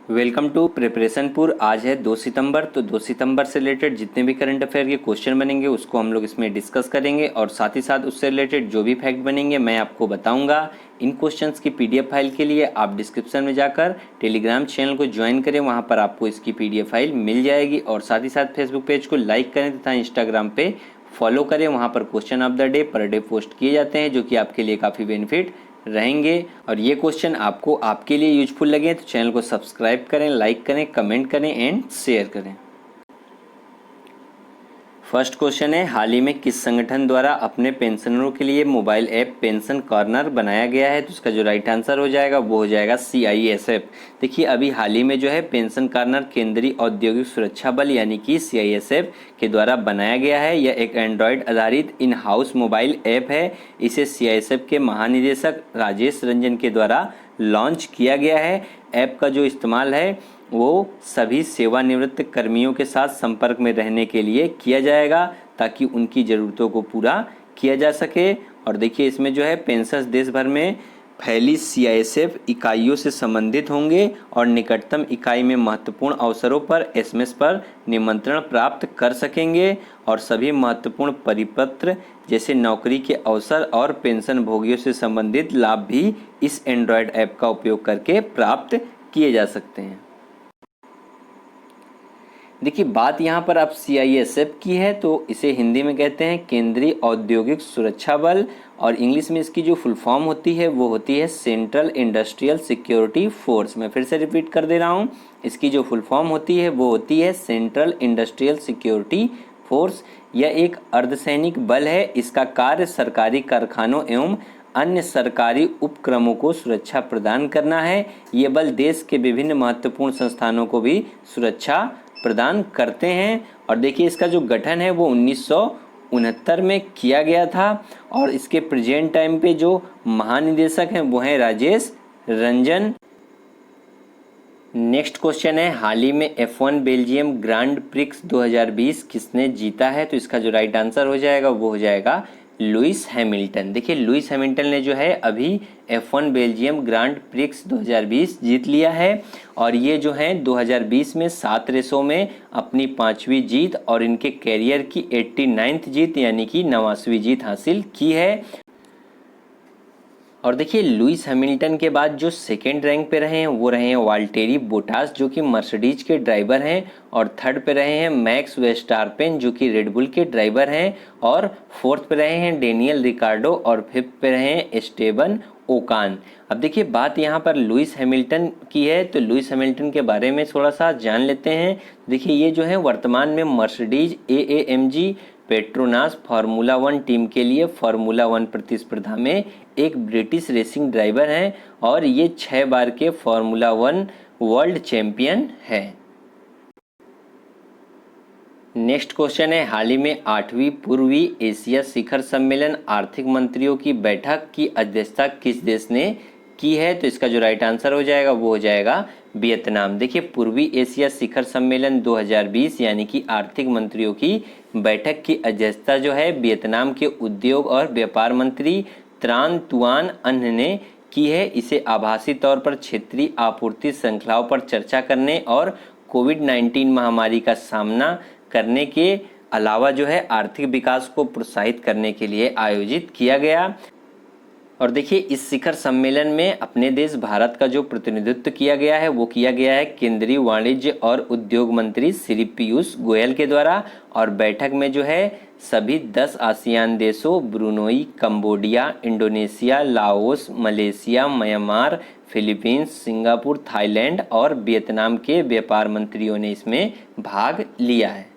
Welcome to प्रिपरेशनपुर। आज है 2 सितंबर। तो 2 सितंबर से रिलेटेड जितने भी करंट अफेयर के क्वेश्चन बनेंगे उसको हम लोग इसमें डिस्कस करेंगे और साथ ही साथ उससे रिलेटेड जो भी फैक्ट बनेंगे मैं आपको बताऊंगा। इन क्वेश्चंस की पीडीएफ फाइल के लिए आप डिस्क्रिप्शन में जाकर टेलीग्राम चैनल को ज्वाइन करें, वहां पर आपको इसकी पीडीएफ फाइल मिल जाएगी। और साथ ही साथ फेसबुक पेज को लाइक करें तथा इंस्टाग्राम पे फॉलो करें, वहाँ पर question of the day per day post किए जाते हैं जो कि आपके लिए काफ़ी बेनिफिट रहेंगे। और ये क्वेश्चन आपको आपके लिए यूजफुल लगे तो चैनल को सब्सक्राइब करें, लाइक करें, कमेंट करें एंड शेयर करें। फर्स्ट क्वेश्चन है, हाल ही में किस संगठन द्वारा अपने पेंशनरों के लिए मोबाइल ऐप पेंशन कॉर्नर बनाया गया है? तो इसका जो राइट आंसर हो जाएगा वो हो जाएगा CISF। देखिए अभी हाल ही में जो है पेंशन कॉर्नर केंद्रीय औद्योगिक सुरक्षा बल यानी कि CISF के द्वारा बनाया गया है। यह एक एंड्रॉयड आधारित इन हाउस मोबाइल ऐप है। इसे CISF के महानिदेशक राजेश रंजन के द्वारा लॉन्च किया गया है। ऐप का जो इस्तेमाल है वो सभी सेवानिवृत्त कर्मियों के साथ संपर्क में रहने के लिए किया जाएगा ताकि उनकी ज़रूरतों को पूरा किया जा सके। और देखिए इसमें जो है पेंशनर्स देश भर में फैली CISF इकाइयों से संबंधित होंगे और निकटतम इकाई में महत्वपूर्ण अवसरों पर SMS पर निमंत्रण प्राप्त कर सकेंगे और सभी महत्वपूर्ण परिपत्र जैसे नौकरी के अवसर और पेंशन भोगियों से संबंधित लाभ भी इस एंड्रॉयड ऐप का उपयोग करके प्राप्त किए जा सकते हैं। देखिए बात यहाँ पर अब CISF की है तो इसे हिंदी में कहते हैं केंद्रीय औद्योगिक सुरक्षा बल और इंग्लिश में इसकी जो फुल फॉर्म होती है वो होती है सेंट्रल इंडस्ट्रियल सिक्योरिटी फोर्स। मैं फिर से रिपीट कर दे रहा हूँ, इसकी जो फुल फॉर्म होती है वो होती है सेंट्रल इंडस्ट्रियल सिक्योरिटी फोर्स। यह एक अर्धसैनिक बल है। इसका कार्य सरकारी कारखानों एवं अन्य सरकारी उपक्रमों को सुरक्षा प्रदान करना है। ये बल देश के विभिन्न महत्वपूर्ण संस्थानों को भी सुरक्षा प्रदान करते हैं। और देखिए इसका जो गठन है वो 1969 में किया गया था और इसके प्रेजेंट टाइम पे जो महानिदेशक हैं वो हैं राजेश रंजन। नेक्स्ट क्वेश्चन है, हाल ही में F1 बेल्जियम ग्रांड प्रिक्स 2020 किसने जीता है? तो इसका जो राइट आंसर हो जाएगा वो हो जाएगा लुइस हैमिल्टन। देखिए लुइस हैमिल्टन ने जो है अभी F1 बेल्जियम ग्रांड प्रिक्स 2020 जीत लिया है और ये जो है 2020 में 7 रेसों में अपनी 5वीं जीत और इनके कैरियर की 89th जीत यानी कि 89वीं जीत हासिल की है। और देखिए लुइस हैमिल्टन के बाद जो सेकेंड रैंक पे रहे हैं वो रहे हैं वाल्टेरी बोटास जो कि मर्सिडीज के ड्राइवर हैं और थर्ड पे रहे हैं मैक्स वेस्टारपेन जो कि रेडबुल के ड्राइवर हैं और फोर्थ पे रहे हैं डेनियल रिकार्डो और फिफ्थ पे रहे हैं एस्टेबन ओकान। अब देखिए बात यहाँ पर लुइस हैमिल्टन की है तो लुइस हैमिल्टन के बारे में थोड़ा सा जान लेते हैं। देखिए ये जो है वर्तमान में Mercedes AAMG Petronas formula 1 team के लिए फार्मूला 1 प्रतिस्पर्धा में एक ब्रिटिश रेसिंग ड्राइवर हैं और ये 6 बार के फार्मूला 1 वर्ल्ड चैंपियन है। नेक्स्ट क्वेश्चन है, हाल ही में 8वीं पूर्वी एशिया शिखर सम्मेलन आर्थिक मंत्रियों की बैठक की अध्यक्षता किस देश ने की है? तो इसका जो राइट आंसर हो जाएगा वो हो जाएगा वियतनाम। देखिए पूर्वी एशिया शिखर सम्मेलन 2020 यानी कि आर्थिक मंत्रियों की बैठक की अध्यक्षता जो है वियतनाम के उद्योग और व्यापार मंत्री त्रान तुआन अन्ह ने की है। इसे आभासी तौर पर क्षेत्रीय आपूर्ति श्रृंखलाओं पर चर्चा करने और कोविड-19 महामारी का सामना करने के अलावा जो है आर्थिक विकास को प्रोत्साहित करने के लिए आयोजित किया गया। और देखिए इस शिखर सम्मेलन में अपने देश भारत का जो प्रतिनिधित्व किया गया है वो किया गया है केंद्रीय वाणिज्य और उद्योग मंत्री श्री पीयूष गोयल के द्वारा। और बैठक में जो है सभी 10 आसियान देशों Brunei, Cambodia, Indonesia, Laos, Malaysia, Myanmar, Philippines, Singapore, Thailand और वियतनाम के व्यापार मंत्रियों ने इसमें भाग लिया है।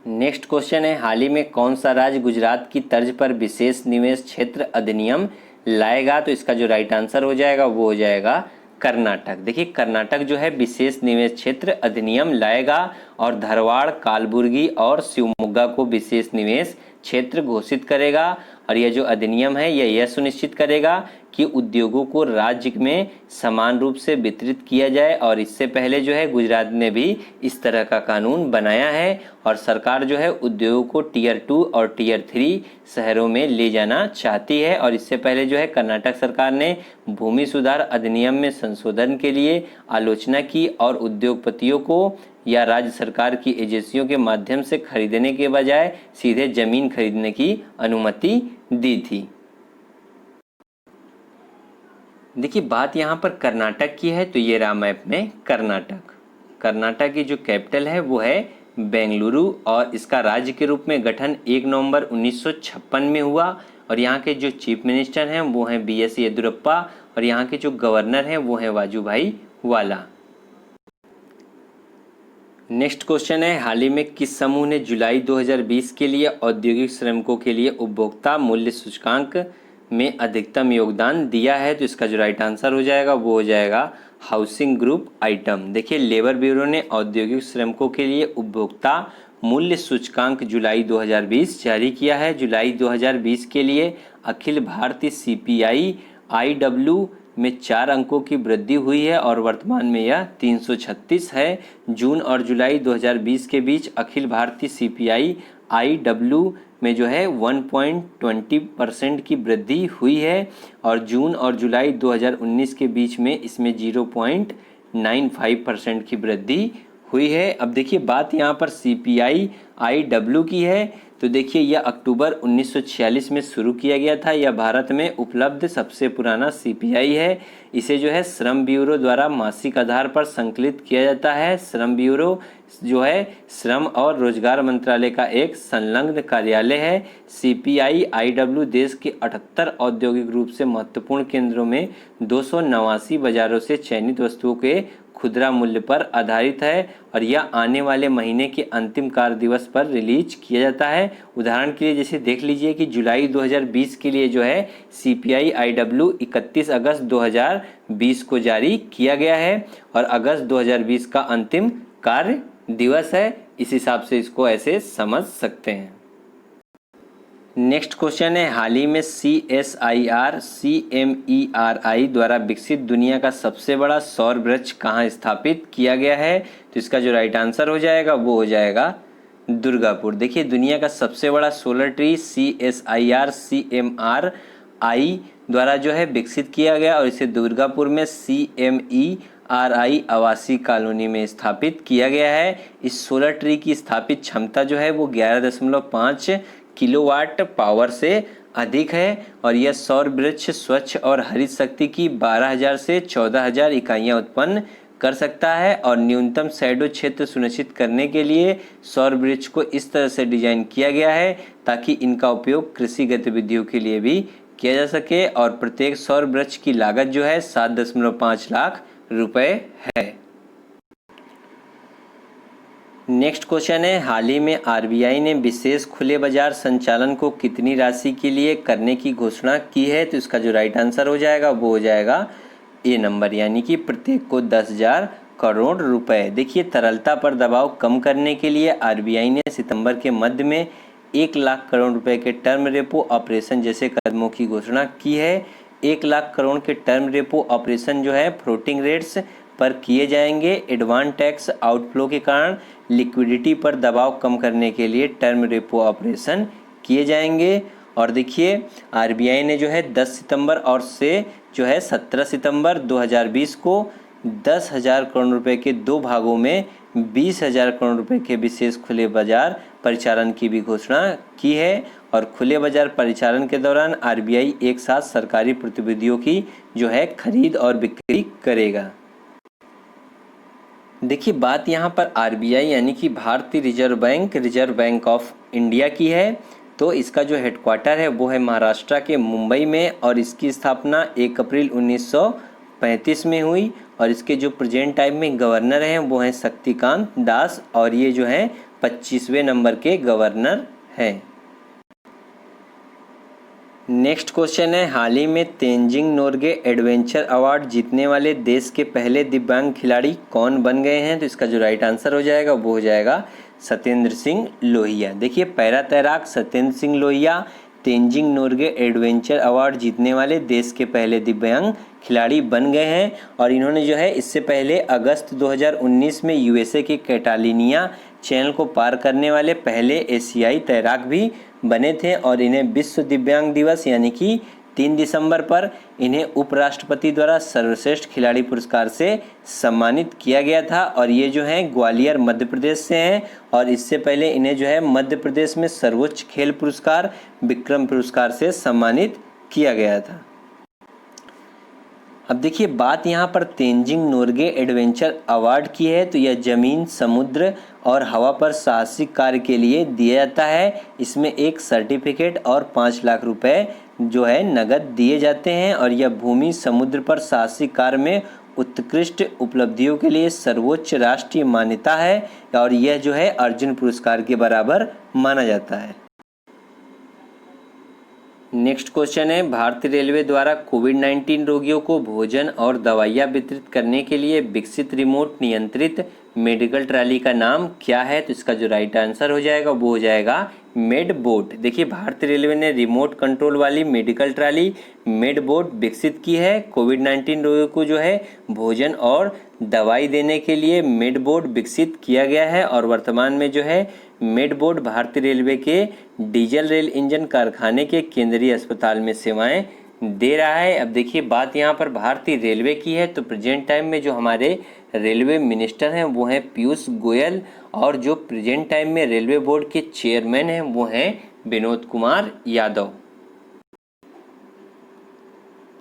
नेक्स्ट क्वेश्चन है, हाल ही में कौन सा राज्य गुजरात की तर्ज पर विशेष निवेश क्षेत्र अधिनियम लाएगा? तो इसका जो राइट आंसर हो जाएगा वो हो जाएगा कर्नाटक। देखिए कर्नाटक जो है विशेष निवेश क्षेत्र अधिनियम लाएगा और धारवाड़, कालबुर्गी और शिवमोगा को विशेष निवेश क्षेत्र घोषित करेगा। और यह जो अधिनियम है यह सुनिश्चित करेगा कि उद्योगों को राज्य में समान रूप से वितरित किया जाए, और इससे पहले जो है गुजरात ने भी इस तरह का कानून बनाया है। और सरकार जो है उद्योगों को टियर 2 और टियर 3 शहरों में ले जाना चाहती है। और इससे पहले जो है कर्नाटक सरकार ने भूमि सुधार अधिनियम में संशोधन के लिए आलोचना की और उद्योगपतियों को या राज्य सरकार की एजेंसियों के माध्यम से खरीदने के बजाय सीधे जमीन खरीदने की अनुमति दी थी। देखिए बात यहाँ पर कर्नाटक की है, तो ये रहा मैप में कर्नाटक। कर्नाटक की जो कैपिटल है वो है बेंगलुरु, और इसका राज्य के रूप में गठन 1 नवंबर 1956 में हुआ। और यहाँ के जो चीफ मिनिस्टर हैं वो हैं BS येदियुरप्पा, और यहाँ के जो गवर्नर हैं वो हैं वाजूभाई वाला। नेक्स्ट क्वेश्चन है, हाल ही में किस समूह ने जुलाई 2020 के लिए औद्योगिक श्रमिकों के लिए उपभोक्ता मूल्य सूचकांक में अधिकतम योगदान दिया है? तो इसका जो राइट आंसर हो जाएगा वो हो जाएगा हाउसिंग ग्रुप आइटम। देखिए लेबर ब्यूरो ने औद्योगिक श्रमिकों के लिए उपभोक्ता मूल्य सूचकांक जुलाई 2020 जारी किया है। जुलाई 2020 के लिए अखिल भारतीय CPI IW में 4 अंकों की वृद्धि हुई है और वर्तमान में यह 336 है। जून और जुलाई 2020 के बीच अखिल भारतीय CPI IW में जो है 1.20% की वृद्धि हुई है, और जून और जुलाई 2019 के बीच में इसमें 0.95% की वृद्धि हुई है। अब देखिए बात यहाँ पर CPI IW की है, तो देखिए यह अक्टूबर 1946 में शुरू किया गया था। यह भारत में उपलब्ध सबसे पुराना CPI है। इसे जो है श्रम ब्यूरो द्वारा मासिक आधार पर संकलित किया जाता है। श्रम ब्यूरो जो है श्रम और रोजगार मंत्रालय का एक संलग्न कार्यालय है। CPI IW देश के 78 औद्योगिक रूप से महत्वपूर्ण केंद्रों में 289 बाजारों से चयनित वस्तुओं के खुदरा मूल्य पर आधारित है, और यह आने वाले महीने के अंतिम कार्य दिवस पर रिलीज किया जाता है। उदाहरण के लिए जैसे देख लीजिए कि जुलाई 2020 के लिए जो है CPI IW 31 अगस्त 2020 को जारी किया गया है, और अगस्त 2020 का अंतिम कार्य दिवस है। इस हिसाब से इसको ऐसे समझ सकते हैं। नेक्स्ट क्वेश्चन है, हाल ही में CSIR CMERI द्वारा विकसित दुनिया का सबसे बड़ा सौर वृक्ष कहाँ स्थापित किया गया है? तो इसका जो राइट आंसर हो जाएगा वो हो जाएगा दुर्गापुर। देखिए दुनिया का सबसे बड़ा सोलर ट्री CSIR CMRI द्वारा जो है विकसित किया गया, और इसे दुर्गापुर में CMERI आवासीय कॉलोनी में स्थापित किया गया है। इस सोलर ट्री की स्थापित क्षमता जो है वो 11.5 किलोवाट पावर से अधिक है, और यह सौर वृक्ष स्वच्छ और हरित शक्ति की 12,000 से 14,000 इकाइयाँ उत्पन्न कर सकता है। और न्यूनतम शैडो क्षेत्र सुनिश्चित करने के लिए सौर वृक्ष को इस तरह से डिजाइन किया गया है ताकि इनका उपयोग कृषि गतिविधियों के लिए भी किया जा सके, और प्रत्येक सौर वृक्ष की लागत जो है 7.5 लाख रुपए है। नेक्स्ट क्वेश्चन है, हाल ही में RBI ने विशेष खुले बाजार संचालन को कितनी राशि के लिए करने की घोषणा की है? तो इसका जो राइट आंसर हो जाएगा वो हो जाएगा A नंबर, यानी कि प्रत्येक को 10,000 करोड़ रुपए। देखिए तरलता पर दबाव कम करने के लिए RBI ने सितंबर के मध्य में 1 लाख करोड़ रुपए के टर्म रेपो ऑपरेशन जैसे कदमों की घोषणा की है। 1 लाख करोड़ के टर्म रेपो ऑपरेशन जो है फ्लोटिंग रेट्स पर किए जाएंगे। एडवांस टैक्स आउटफ्लो के कारण लिक्विडिटी पर दबाव कम करने के लिए टर्म रेपो ऑपरेशन किए जाएंगे। और देखिए RBI ने जो है 10 सितंबर और से जो है 17 सितंबर 2020 को 10,000 करोड़ रुपए के 2 भागों में 20,000 करोड़ रुपए के विशेष खुले बाजार परिचालन की भी घोषणा की है। और खुले बाजार परिचालन के दौरान RBI एक साथ सरकारी प्रतिभूतियों की जो है खरीद और बिक्री करेगा। देखिए बात यहाँ पर RBI यानी कि भारतीय रिजर्व बैंक ऑफ इंडिया की है। तो इसका जो हेडक्वार्टर है वो है महाराष्ट्र के मुंबई में, और इसकी स्थापना 1 अप्रैल 1935 में हुई। और इसके जो प्रेजेंट टाइम में गवर्नर हैं वो हैं शक्तिकांत दास, और ये जो है 25वें नंबर के गवर्नर हैं। नेक्स्ट क्वेश्चन है, हाल ही में तेंजिंग नोर्गे एडवेंचर अवार्ड जीतने वाले देश के पहले दिव्यांग खिलाड़ी कौन बन गए हैं? तो इसका जो राइट आंसर हो जाएगा वो हो जाएगा सत्येंद्र सिंह लोहिया। देखिए पैरा तैराक सत्येंद्र सिंह लोहिया तेंजिंग नोर्गे एडवेंचर अवार्ड जीतने वाले देश के पहले दिव्यांग खिलाड़ी बन गए हैं। और इन्होंने जो है इससे पहले अगस्त 2019 में यूएसए के कैटालिनिया चैनल को पार करने वाले पहले एशियाई तैराक भी बने थे। और इन्हें विश्व दिव्यांग दिवस यानी कि 3 दिसंबर पर इन्हें उपराष्ट्रपति द्वारा सर्वश्रेष्ठ खिलाड़ी पुरस्कार से सम्मानित किया गया था। और ये जो हैं ग्वालियर मध्य प्रदेश से हैं। और इससे पहले इन्हें जो है मध्य प्रदेश में सर्वोच्च खेल पुरस्कार विक्रम पुरस्कार से सम्मानित किया गया था। अब देखिए बात यहाँ पर तेंजिंग नोर्गे एडवेंचर अवार्ड की है, तो यह जमीन, समुद्र और हवा पर साहसिक कार्य के लिए दिया जाता है। इसमें एक सर्टिफिकेट और 5 लाख रुपए जो है नगद दिए जाते हैं। और यह भूमि समुद्र पर साहसिक कार्य में उत्कृष्ट उपलब्धियों के लिए सर्वोच्च राष्ट्रीय मान्यता है। और यह जो है अर्जुन पुरस्कार के बराबर माना जाता है। नेक्स्ट क्वेश्चन है, भारतीय रेलवे द्वारा कोविड-19 रोगियों को भोजन और दवाइयाँ वितरित करने के लिए विकसित रिमोट नियंत्रित मेडिकल ट्रॉली का नाम क्या है? तो इसका जो राइट आंसर हो जाएगा वो हो जाएगा मेडबोट। देखिए भारतीय रेलवे ने रिमोट कंट्रोल वाली मेडिकल ट्रॉली मेडबोट विकसित की है। कोविड-19 रोगियों को जो है भोजन और दवाई देने के लिए मेडबोट विकसित किया गया है। और वर्तमान में जो है मेडबोट भारतीय रेलवे के डीजल रेल इंजन कारखाने के केंद्रीय अस्पताल में सेवाएं दे रहा है। अब देखिए बात यहाँ पर भारतीय रेलवे की है, तो प्रेजेंट टाइम में जो हमारे रेलवे मिनिस्टर हैं वो हैं पीयूष गोयल। और जो प्रेजेंट टाइम में रेलवे बोर्ड के चेयरमैन हैं वो हैं विनोद कुमार यादव।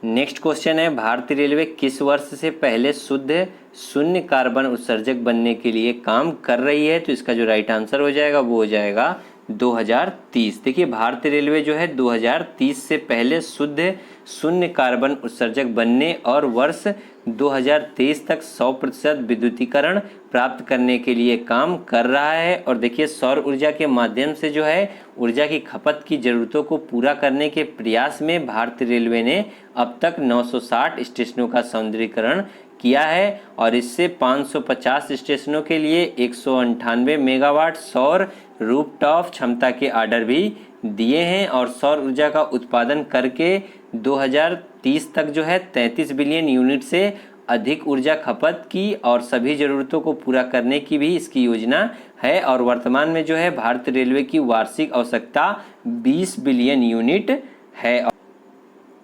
नेक्स्ट क्वेश्चन है, भारतीय रेलवे किस वर्ष से पहले शुद्ध शून्य कार्बन उत्सर्जक बनने के लिए काम कर रही है? तो इसका जो राइट आंसर हो जाएगा वो हो जाएगा 2030। देखिए भारतीय रेलवे जो है 2030 से पहले शुद्ध शून्य कार्बन उत्सर्जक बनने और वर्ष 2023 तक 100% विद्युतीकरण प्राप्त करने के लिए काम कर रहा है। और देखिए सौर ऊर्जा के माध्यम से जो है ऊर्जा की खपत की ज़रूरतों को पूरा करने के प्रयास में भारतीय रेलवे ने अब तक 960 स्टेशनों का सौंदर्यीकरण किया है। और इससे 550 स्टेशनों के लिए 198 मेगावाट सौर रूफटॉप क्षमता के ऑर्डर भी दिए हैं। और सौर ऊर्जा का उत्पादन करके 2030 तक जो है 33 बिलियन यूनिट से अधिक ऊर्जा खपत की और सभी ज़रूरतों को पूरा करने की भी इसकी योजना है। और वर्तमान में जो है भारतीय रेलवे की वार्षिक आवश्यकता 20 बिलियन यूनिट है।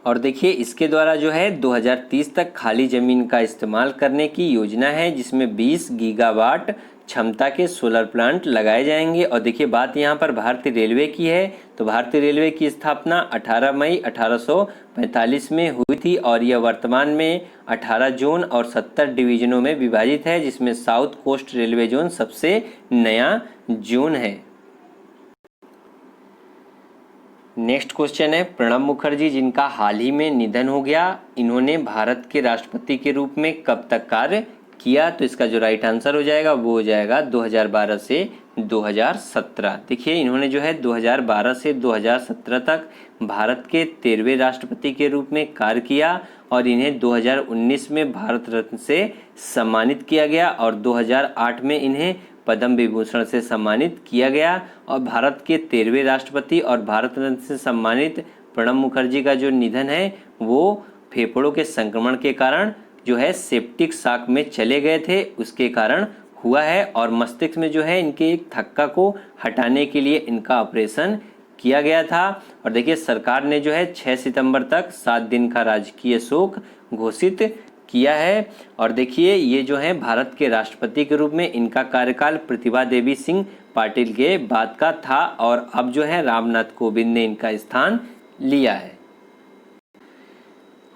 और देखिए इसके द्वारा जो है 2030 तक खाली ज़मीन का इस्तेमाल करने की योजना है, जिसमें 20 गीगावाट क्षमता के सोलर प्लांट लगाए जाएंगे। और देखिए बात यहाँ पर भारतीय रेलवे की है, तो भारतीय रेलवे की स्थापना 18 मई 1845 में हुई थी। और यह वर्तमान में 18 जोन और 70 डिवीजनों में विभाजित है, जिसमें साउथ कोस्ट रेलवे जोन सबसे नया जोन है। नेक्स्ट क्वेश्चन है, प्रणब मुखर्जी जिनका हाल ही में निधन हो गया, इन्होंने भारत के राष्ट्रपति के रूप में कब तक कार्य किया? तो इसका जो राइट आंसर हो जाएगा वो हो जाएगा 2012 से 2017। देखिए इन्होंने जो है 2012 से 2017 तक भारत के 13वें राष्ट्रपति के रूप में कार्य किया। और इन्हें 2019 में भारत रत्न से सम्मानित किया गया। और 2008 में इन्हें पद्म विभूषण से सम्मानित किया गया। और भारत के 13वें राष्ट्रपति और भारत रत्न से सम्मानित प्रणब मुखर्जी का जो निधन है वो फेफड़ों के संक्रमण के कारण जो है सेप्टिक शॉक में चले गए थे, उसके कारण हुआ है। और मस्तिष्क में जो है इनके एक थक्का को हटाने के लिए इनका ऑपरेशन किया गया था। और देखिए सरकार ने जो है 6 सितंबर तक 7 दिन का राजकीय शोक घोषित किया है। और देखिए ये जो है भारत के राष्ट्रपति के रूप में इनका कार्यकाल प्रतिभा देवी सिंह पाटिल के बाद का था। और अब जो है रामनाथ कोविंद ने इनका स्थान लिया है।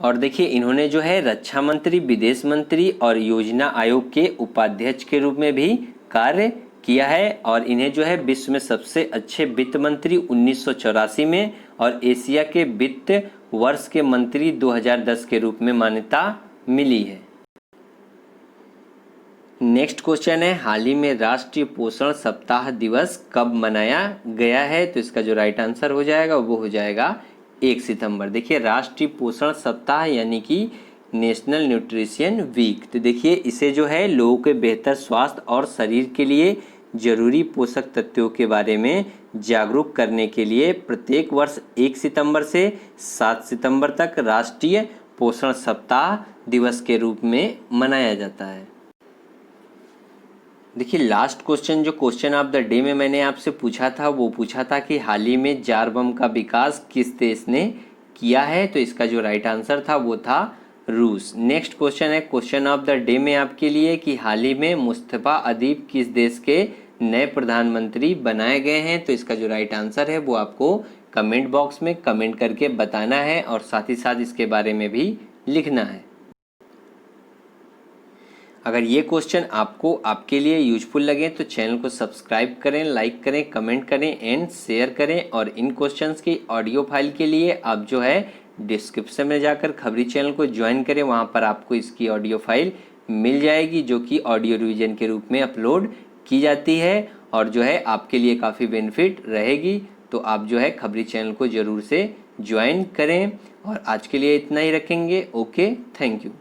और देखिए इन्होंने जो है रक्षा मंत्री, विदेश मंत्री और योजना आयोग के उपाध्यक्ष के रूप में भी कार्य किया है। और इन्हें जो है विश्व में सबसे अच्छे वित्त मंत्री 1984 में और एशिया के वित्त वर्ष के मंत्री 2010 के रूप में मान्यता मिली है। नेक्स्ट क्वेश्चन है, हाल ही में राष्ट्रीय पोषण सप्ताह दिवस कब मनाया गया है? तो इसका जो राइट आंसर हो जाएगा वो हो जाएगा 1 सितंबर। देखिए राष्ट्रीय पोषण सप्ताह यानी कि नेशनल न्यूट्रिशन वीक, तो देखिए इसे जो है लोगों के बेहतर स्वास्थ्य और शरीर के लिए जरूरी पोषक तत्वों के बारे में जागरूक करने के लिए प्रत्येक वर्ष 1 सितंबर से 7 सितंबर तक राष्ट्रीय पोषण सप्ताह दिवस के रूप में मनाया जाता है। देखिए लास्ट क्वेश्चन, जो क्वेश्चन ऑफ द डे में मैंने आपसे पूछा था, वो पूछा था कि हाल ही में जार बम का विकास किस देश ने किया है, तो इसका जो राइट आंसर था वो था रूस। नेक्स्ट क्वेश्चन है क्वेश्चन ऑफ द डे में आपके लिए कि हाल ही में मुस्तफा अदीब किस देश के नए प्रधानमंत्री बनाए गए हैं, तो इसका जो राइट आंसर है वो आपको कमेंट बॉक्स में कमेंट करके बताना है और साथ ही साथ इसके बारे में भी लिखना है। अगर ये क्वेश्चन आपको आपके लिए यूजफुल लगे तो चैनल को सब्सक्राइब करें, लाइक करें, कमेंट करें एंड शेयर करें। और इन क्वेश्चंस की ऑडियो फाइल के लिए आप जो है डिस्क्रिप्शन में जाकर खबरी चैनल को ज्वाइन करें, वहाँ पर आपको इसकी ऑडियो फाइल मिल जाएगी जो कि ऑडियो रिवीजन के रूप में अपलोड की जाती है और जो है आपके लिए काफ़ी बेनिफिट रहेगी। तो आप जो है खबरी चैनल को ज़रूर से ज्वाइन करें। और आज के लिए इतना ही रखेंगे। Okay, thank you.